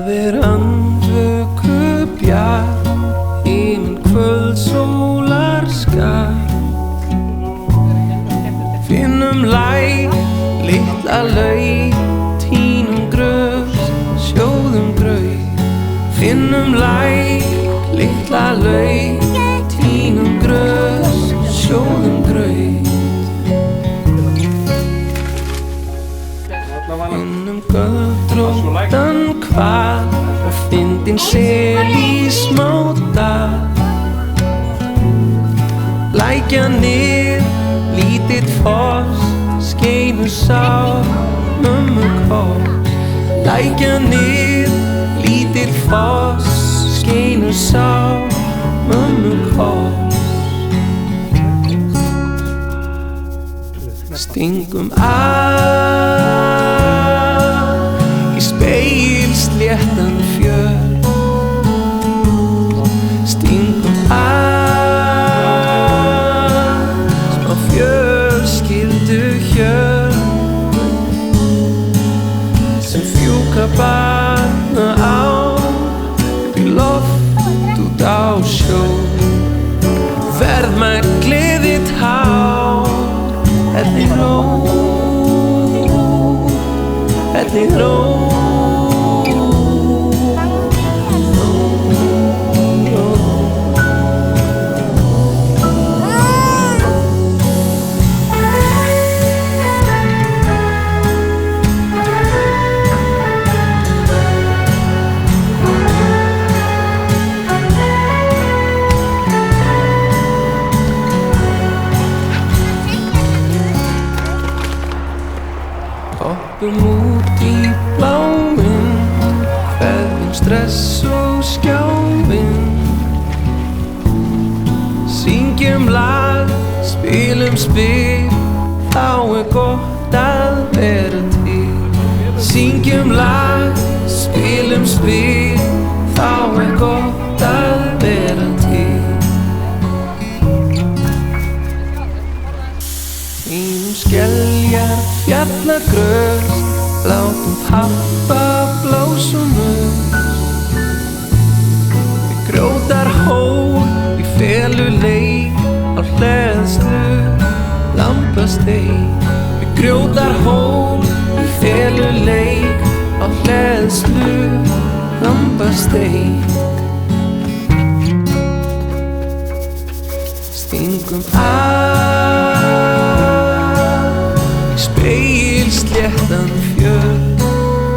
Andvöku bjart, himinn kvöldsólar skar. Finnum læk, litla laug, tínum grös, sjóðum graut. Finnum læk, litla laug, tínum grös, sjóðum graut. Finnum göldróttan hval og fyndin sel í smádal. Lækjanir, lítill foss, skeinu sá mömmu koss. Lækjanir, lítill foss, skeinu sá mömmu koss. Stingum í spegilsléttan fjöll. Stingum smá fjölskylduhjöll sem fjúka barna á upp í loft út á sjó. Verðmæglið þitt hár, hellir ró, hellir ró. Hoppum út í bláinn, kveðjum stress og skjáinn. Syngjum lag, spilum spil, þá gott að vera til. Syngjum lag, spilum spil, þá gott að vera til. Þínum skeljar fjallagrös, látum pappa blásum við grjótar hól í feluleik á hleðslu lambasteik. Við grjótar hól í feluleik á hleðslu lambasteik. Stingum